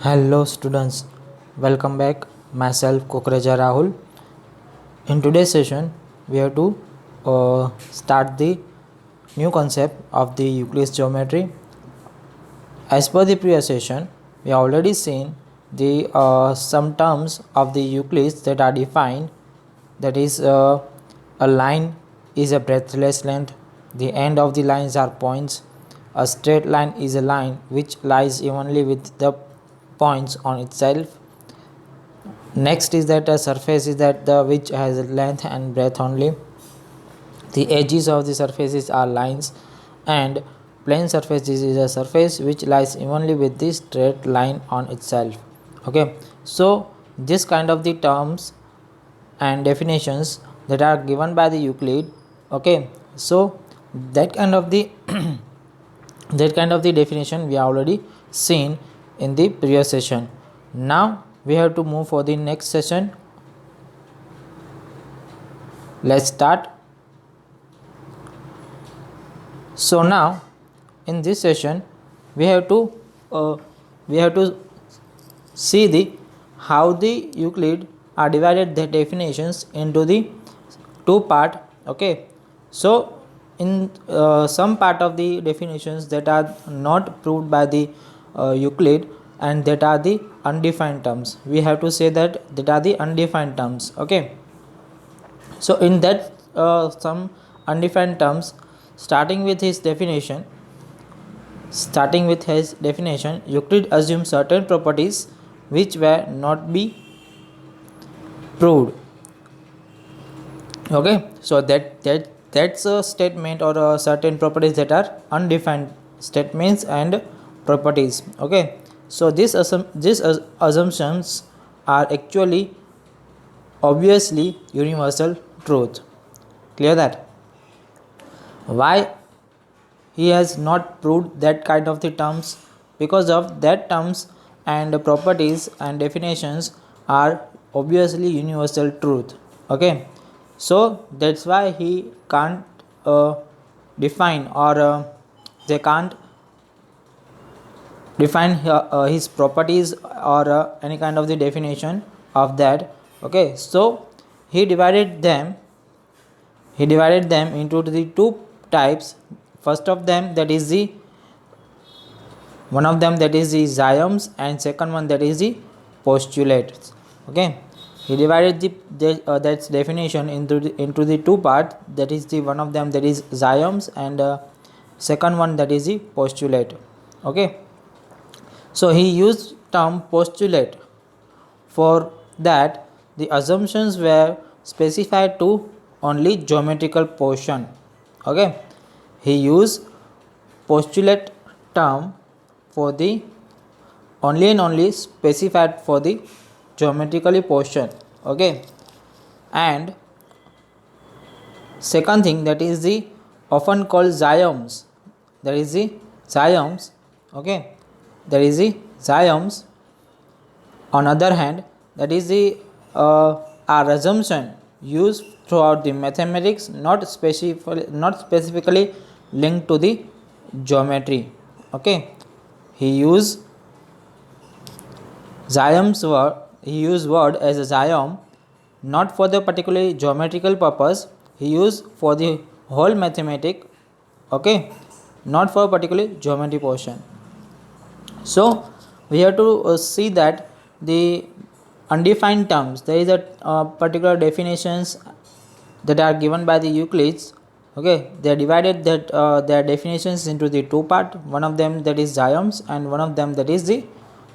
Hello students, welcome back. Myself Kokreja Rahul. In today's session, we have to start the new concept of the Euclid's geometry. As per the previous session, we have already seen the some terms of the Euclids that are defined. That is, a line is a breadthless length. The end of the lines are points. A straight line is a line which lies evenly with the points on itself. Next is that a surface is that the which has length and breadth only. The edges of the surfaces are lines, and plane surface is a surface which lies evenly with the straight line on itself. Okay, so this kind of the terms and definitions that are given by the Euclid. Okay, so that kind of the that kind of the definition we have already seen in the previous session. Now we have to move for the next session. Let's start. So now in this session we have to see the how the Euclid are divided the definitions into the two part. Okay, so in some part of the definitions that are not proved by the Euclid, and that are the undefined terms, we have to say that are the undefined terms. Okay, so in that some undefined terms, starting with his definition, Euclid assumes certain properties which were not be proved. Okay, so that's a statement or a certain properties that are undefined statements and properties. Okay, so these assumptions are actually obviously universal truth. Clear that? Why he has not proved that kind of the terms? Because of that terms and properties and definitions are obviously universal truth. Okay, so that's why he can't define, or they can't define his properties or any kind of the definition of that. Okay, so he divided them into the two types. First of them, that is the one of them, that is the xioms, and second one, that is the postulates. Okay, he divided that definition into the two parts, that is the one of them, that is xioms, and second one, that is the postulate. Okay, so he used term postulate. For that, the assumptions were specified to only geometrical portion. Okay, he used postulate term for the only and only specified for the geometrically portion. Okay, and second thing, that is the often called xioms, that is the xioms. Okay, that is the xioms. On other hand, that is the our assumption used throughout the mathematics, not specifically linked to the geometry. Okay, he used word as a xiom not for the particular geometrical purpose. He used for the whole mathematic. Okay, not for a particular geometry portion. So we have to see that the undefined terms, there is a particular definitions that are given by the Euclids. Okay, they are divided that their definitions into the two part. One of them, that is xioms, and one of them, that is the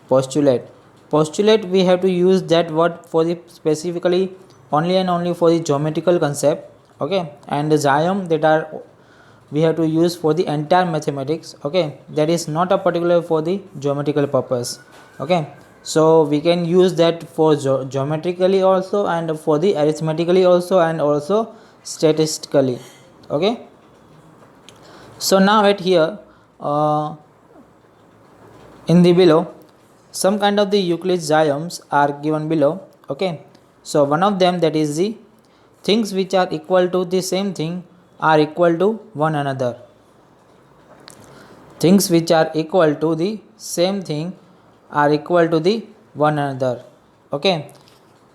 postulate. Postulate, we have to use that word for the specifically only and only for the geometrical concept. Okay, and the xiom, that are we have to use for the entire mathematics. Okay, that is not a particular for the geometrical purpose. Okay, so we can use that for geometrically also, and for the arithmetically also, and also statistically. Okay, so now at here in the below, some kind of the Euclid xioms are given below. Okay, so one of them, that is the things which are equal to the same thing are equal to one another. Things which are equal to the same thing are equal to the one another. Okay,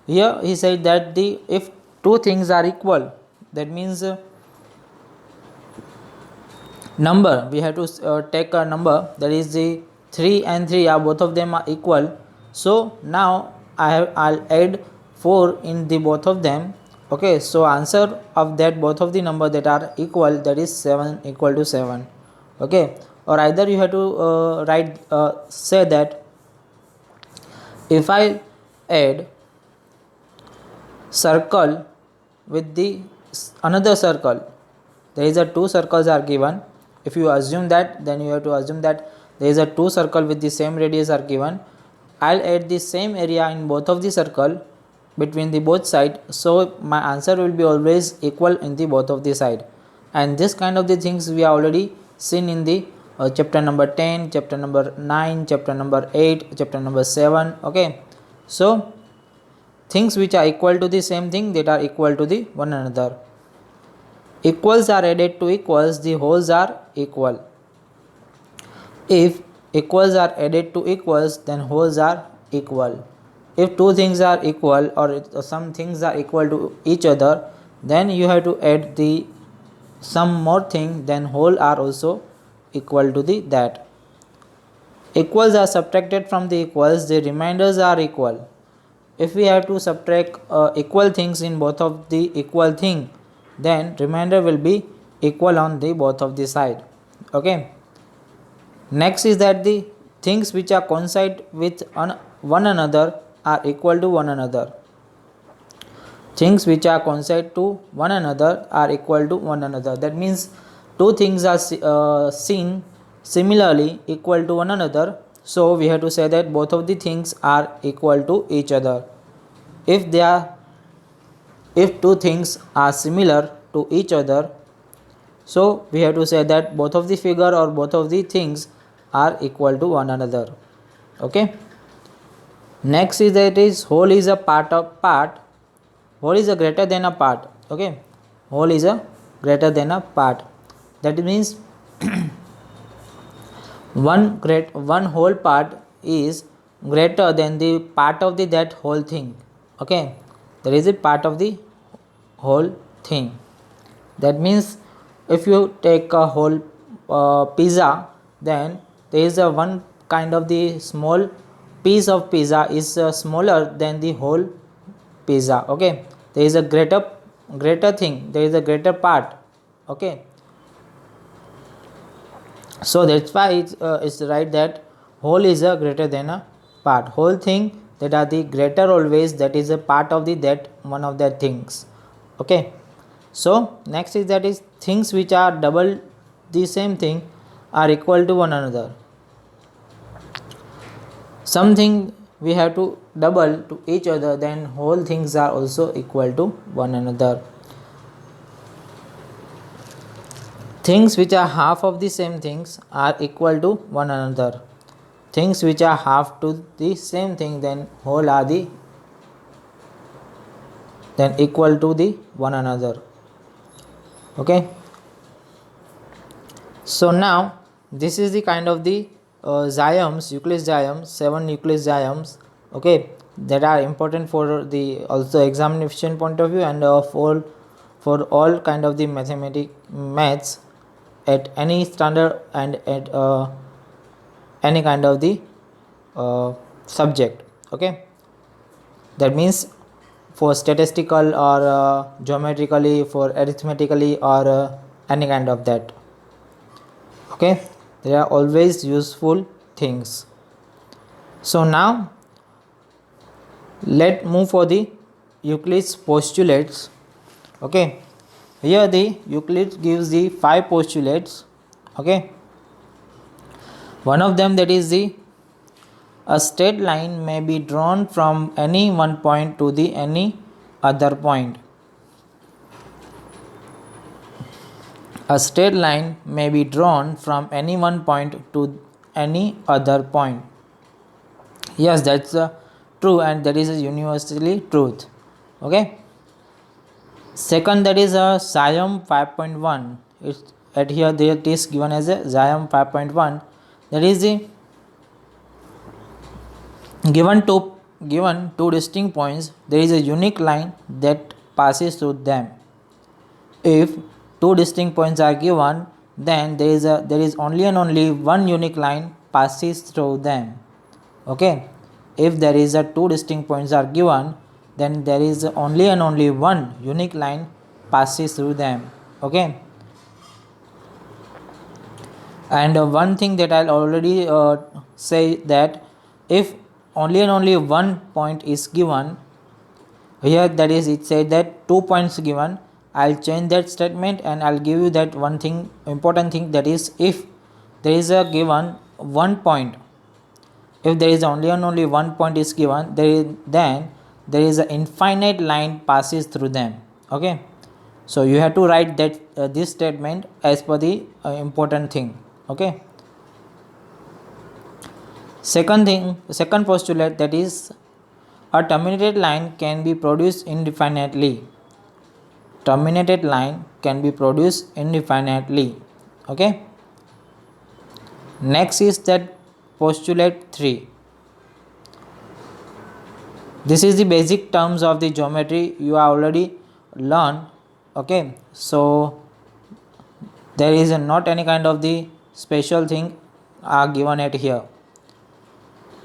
here he said that the if two things are equal, that means number, we have to take a number, that is the 3 and 3 are both of them are equal. So now I'll add 4 in the both of them. Okay, so answer of that both of the number that are equal, that is 7 equal to 7. Okay, or either you have to say that if I add circle with the another circle, there is a two circles are given. If you assume that, then you have to assume that there is a two circle with the same radius are given. I'll add the same area in both of the circle between the both side, so my answer will be always equal in the both of the side. And this kind of the things we are already seen in the chapter number 10, chapter number 9, chapter number 8, chapter number 7. Okay, so things which are equal to the same thing, that are equal to the one another. Equals are added to equals, the wholes are equal. If equals are added to equals, then wholes are equal. If two things are equal, or some things are equal to each other, then you have to add the some more thing, then whole are also equal to the that. Equals are subtracted from the equals, the remainders are equal. If we have to subtract equal things in both of the equal thing, then remainder will be equal on the both of the side. Okay, next is that the things which are coincide with one another are equal to one another. Things which are coincide to one another are equal to one another. That means two things are seen similarly equal to one another, so we have to say that both of the things are equal to each other. If two things are similar to each other, so we have to say that both of the figure or both of the things are equal to one another. Okay, next is that is whole is a part of part, whole is a greater than a part. Okay, whole is a greater than a part, that means one whole part is greater than the part of the that whole thing. Okay, there is a part of the whole thing. That means if you take a whole pizza, then there is a one kind of the small piece of pizza is smaller than the whole pizza. Okay, there is a greater thing, there is a greater part. Okay, so that's why it's right that whole is a greater than a part. Whole thing that are the greater always, that is a part of the that one of the things. Okay, so next is that is things which are double the same thing are equal to one another. Something we have to double to each other, then whole things are also equal to one another. Things which are half of the same things are equal to one another. Things which are half to the same thing, then whole are the then equal to the one another. Okay, so now this is the kind of the xyms, Euclid's xyms, 7 Euclid's xyms. Okay, that are important for the also examination point of view, and for all kind of the maths at any standard and at any kind of the subject. Okay, that means for statistical or geometrically, for arithmetically, or any kind of that. Okay, they are always useful things. So now let's move for the Euclid's postulates. Okay, here the Euclid gives the 5 postulates. Okay, one of them, that is the a straight line may be drawn from any one point to the any other point. A straight line may be drawn from any one point to any other point. Yes, that's true, and that is a universally truth. Okay, second, that is a xym 5.1. It's at here it is given as a xym 5.1. That is the Given two distinct points, there is a unique line that passes through them. If two distinct points are given, then there is only and only one unique line passes through them. Okay, if there is a two distinct points are given, then there is only and only one unique line passes through them. Okay, and one thing that I'll already say that if only and only one point is given here, that is it said that 2 points given, I'll change that statement and I'll give you that one thing, important thing, that is if there is a given 1 point, if there is only and only 1 point is given, then there is an infinite line passes through them. Okay, so you have to write that this statement as per the important thing. Okay, second postulate, that is a terminated line can be produced indefinitely. Terminated line can be produced indefinitely. Okay, next is that postulate 3. This is the basic terms of the geometry you are already learned. Okay, so there is not any kind of the special thing are given at here.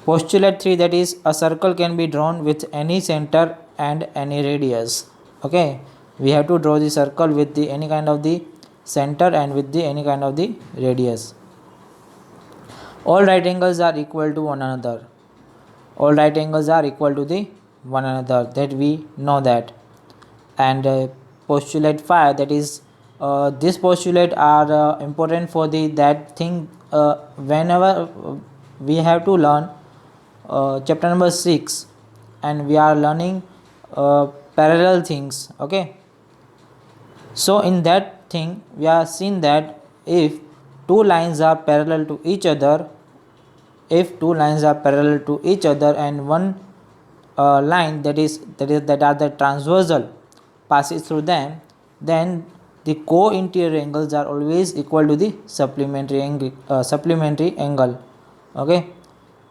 Postulate 3, that is a circle can be drawn with any center and any radius. Okay, we have to draw the circle with the any kind of the center and with the any kind of the radius. All right angles are equal to one another. All right angles are equal to the one another, that we know that. And postulate 5, that is this postulate are important for the that thing whenever we have to learn chapter number 6 and we are learning parallel things. Okay, so in that thing we are seeing that if two lines are parallel to each other, and one line that are the transversal passes through them, then the co-interior angles are always equal to the supplementary angle. Okay,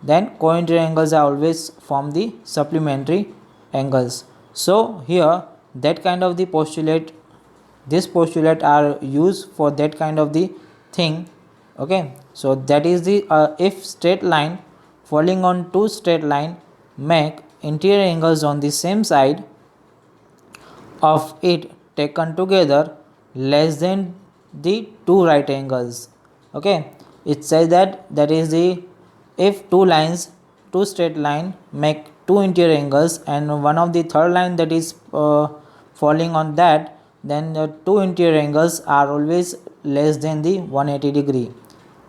then co-interior angles are always form the supplementary angles. So here that kind of the postulate, this postulate are used for that kind of the thing. Okay, so that is the if straight line falling on two straight line make interior angles on the same side of it taken together less than the two right angles. Okay, it says that is the if two straight line make two interior angles and one of the third line that is falling on that, then the two interior angles are always less than the 180 degree.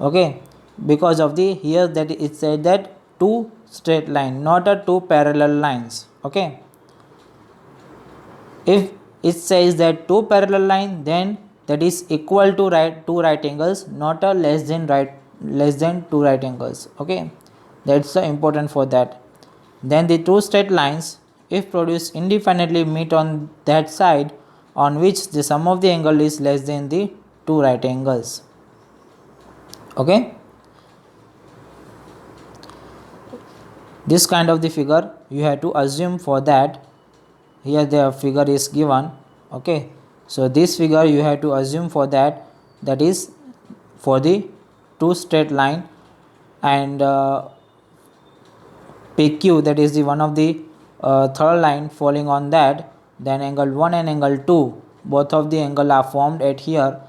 Okay, because of the here that it said that two straight line, not a two parallel lines. Okay, if it says that two parallel line, then that is equal to two right angles, not a less than two right angles. Okay, that's important for that. Then the two straight lines, if produced indefinitely, meet on that side on which the sum of the angle is less than the two right angles. Okay, this kind of the figure you have to assume for that. Here the figure is given. Okay, so this figure you have to assume for that, that is for the two straight line and PQ, that is the one of the third line falling on that, then angle 1 and angle 2, both of the angle are formed at here,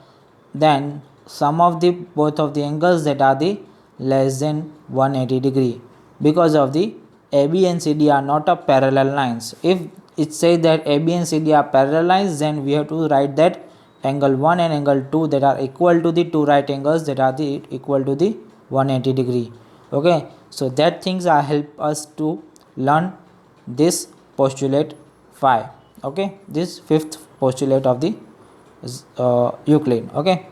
then sum of the both of the angles that are the less than 180 degree, because of the AB and CD are not a parallel lines. If it says that AB and CD are parallel lines, then we have to write that angle 1 and angle 2 that are equal to the two right angles that are the equal to the 180 degree. Okay, so that things are help us to learn this postulate 5. Okay, this fifth postulate of the Euclid. Okay,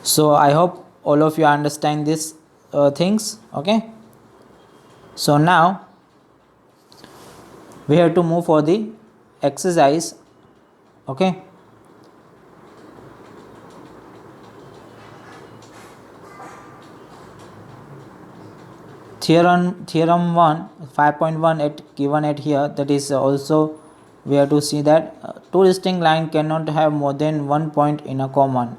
so I hope all of you understand these things. Okay, so now we have to move for the exercise. Okay, theorem 1 5.1 given at here, that is also we have to see that two distinct line cannot have more than one point in a common.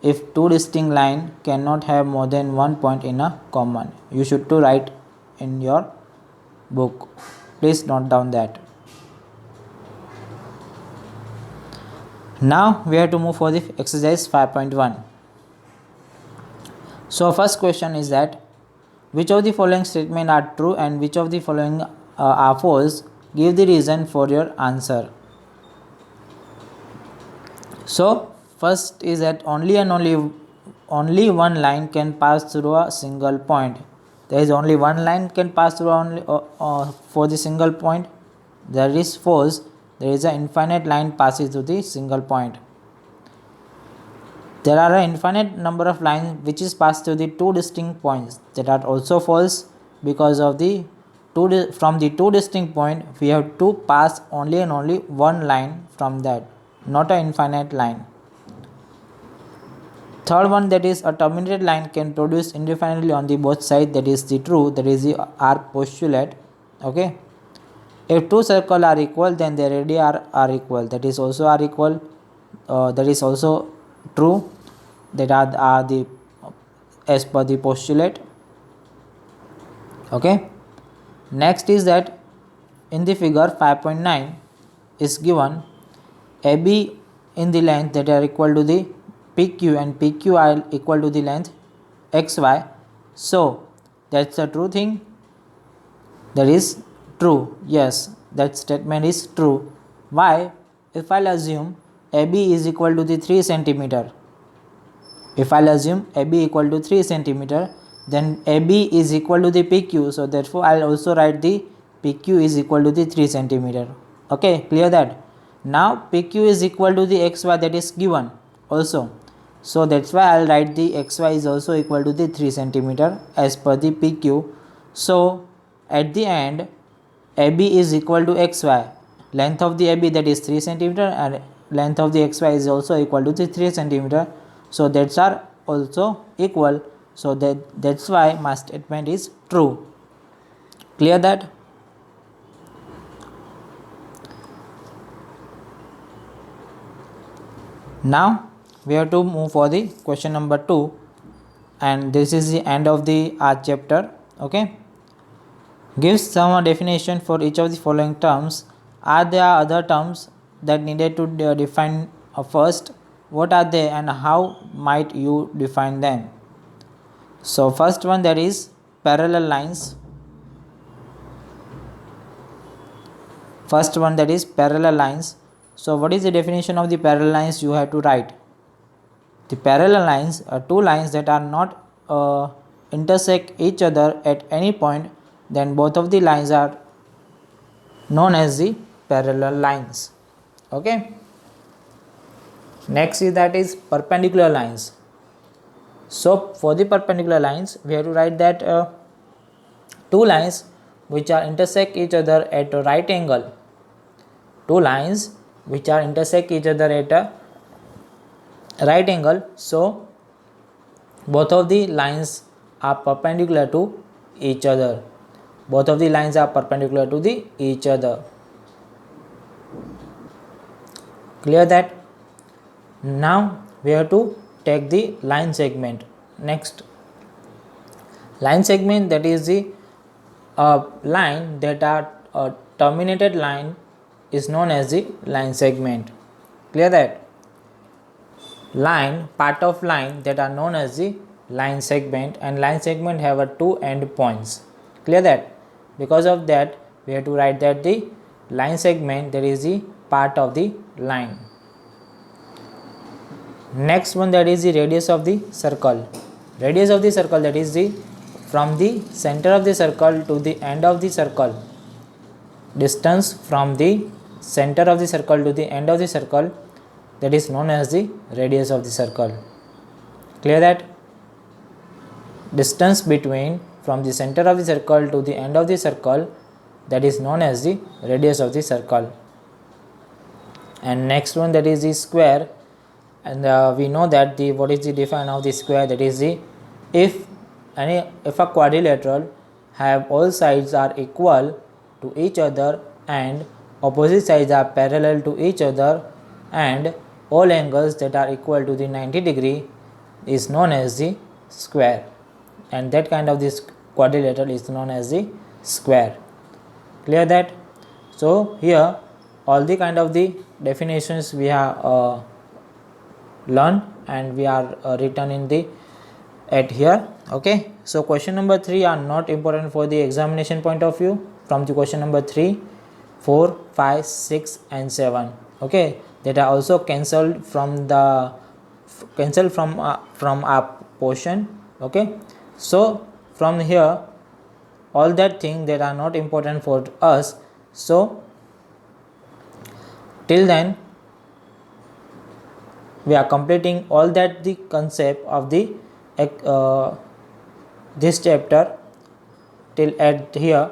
If two distinct line cannot have more than one point in a common, you should to write in your book. Please note down that. Now we have to move for the exercise 5.1. So first question is that which of the following statements are true and which of the following are false? Give the reason for your answer. So first is that only one line can pass through a single point. There is only one line can pass through only for the single point. That is false. There is an infinite line passes through the single point. There are an infinite number of lines which is passed through the two distinct points. That are also false, because of the from the two distinct point we have to pass only one line from that, not an infinite line. Third one, that is a terminated line can produce indefinitely on the both sides. That is the true. That is the R postulate. Okay. If two circles are equal, then their radii are equal. That is also are equal. That is also true. That are the as per the postulate. Okay. Next is that in the figure 5.9 is given AB in the length that are equal to the PQ and PQ are equal to the length XY. So that's the true thing. That is true. Yes, that statement is true. Why? If I'll assume AB is equal to the 3 centimeter. If I'll assume AB equal to 3 centimeter, then AB is equal to the PQ. So therefore I'll also write the PQ is equal to the 3 centimeter. Okay, clear that? Now PQ is equal to the XY, that is given also. So that's why I'll write the XY is also equal to the 3 centimeter as per the PQ. So at the end AB is equal to XY. Length of the AB, that is 3 centimeter, and length of the XY is also equal to the 3 centimeter. So that's are also equal. So that's why my statement is true. Clear that? Now we have to move for the question number 2, and this is the end of the art chapter. Okay. Give some definition for each of the following terms. Are there other terms that needed to define first? What are they and how might you define them? So first one, that is parallel lines. First one, that is parallel lines. So what is the definition of the parallel lines? You have to write. The parallel lines are two lines that are not intersect each other at any point. Then both of the lines are known as the parallel lines. Okay. Next is that is perpendicular lines. So for the perpendicular lines we have to write that two lines which are intersect each other at a right angle. Two lines which are intersect each other at a right angle. So both of the lines are perpendicular to each other. Both of the lines are perpendicular to each other. Clear that? Now we have to take the line segment. Next, line segment, that is the line that are terminated line is known as the line segment. Clear that? Line, part of line that are known as the line segment, and line segment have a two end points. Clear that? Because of that we have to write that the line segment, that is the part of the line. Next one, that is the radius of the circle. Radius of the circle, that is the from the center of the circle to the end of the circle. Distance from the center of the circle to the end of the circle, that is known as the radius of the circle. Clear that? Distance between from the center of the circle to the end of the circle, that is known as the radius of the circle. And next one, that is the square. And we know that the what is the definition of the square, that is the if a quadrilateral have all sides are equal to each other and opposite sides are parallel to each other, and all angles that are equal to the 90 degree is known as the square, and that kind of this quadrilateral is known as the square. Clear that? So here all the kind of the definitions we have learned and we are written in the at here. Okay, so question number 3 are not important for the examination point of view. From the question number 3, 4, 5, 6 and 7, okay, that are also cancelled from the from our portion. Okay, so from here all that things that are not important for us, so till then we are completing all that the concept of the this chapter till at here.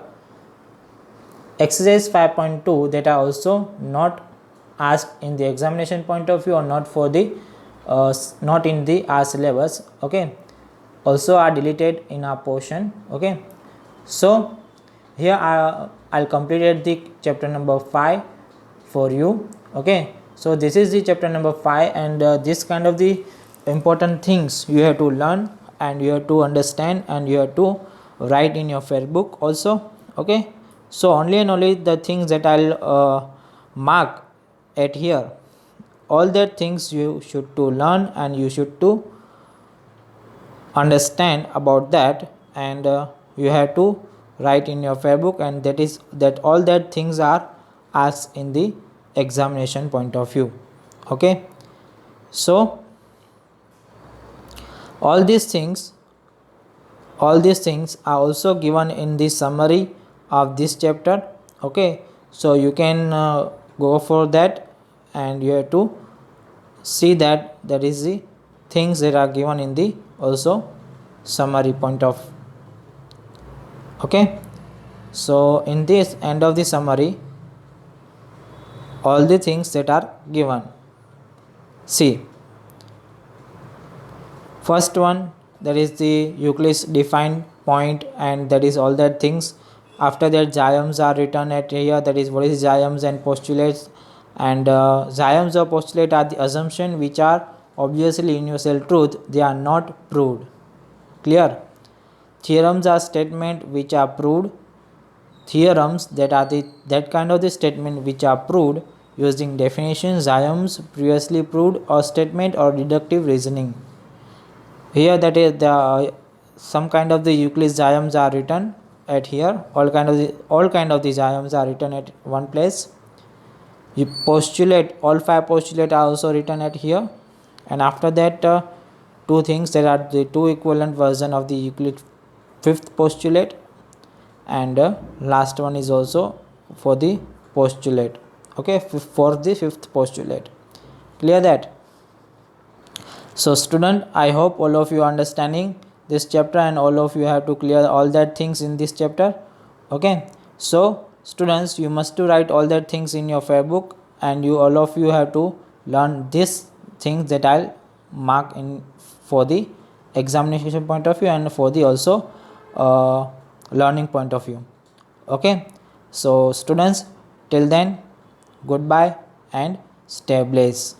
Exercise 5.2 that are also not asked in the examination point of view or not for the not in the our syllabus, okay, also are deleted in our portion. Okay, so here I'll complete the chapter number 5 for you. Okay, so this is the chapter number 5, and this kind of the important things you have to learn and you have to understand and you have to write in your fair book also. Okay, so only and only the things that I'll mark at here, all that things you should to learn and you should to understand about that, and you have to write in your fair book, and that is that all that things are asked in the examination point of view. Okay, so all these things are also given in the summary of this chapter. Okay, so you can go for that and you have to see that is the things that are given in the also summary point of. Okay, so in this end of the summary all the things that are given. See, first one, that is the Euclid's defined point, and that is all that things. After that xioms are written at here, that is what is xioms and postulates, and xioms or postulate are the assumption which are obviously universal truth, they are not proved. Clear? Theorems are statement which are proved. Theorems that are that kind of the statement which are proved using definition, xioms, previously proved or statement or deductive reasoning. Here that is the some kind of the Euclid's xioms are written at here. All kind of the xioms are written at one place. You postulate, all 5 postulate are also written at here, and after that 2 things, there are the 2 equivalent version of the Euclid 5th postulate, and last one is also for the postulate. Okay, for the 5th postulate. Clear that? So student, I hope all of you are understanding this chapter and all of you have to clear all that things in this chapter. Okay, so students, you must to write all that things in your fair book, and you all of you have to learn these things that I'll mark in for the examination point of view and for the also learning point of view. Okay, so students, till then, goodbye and stay blessed.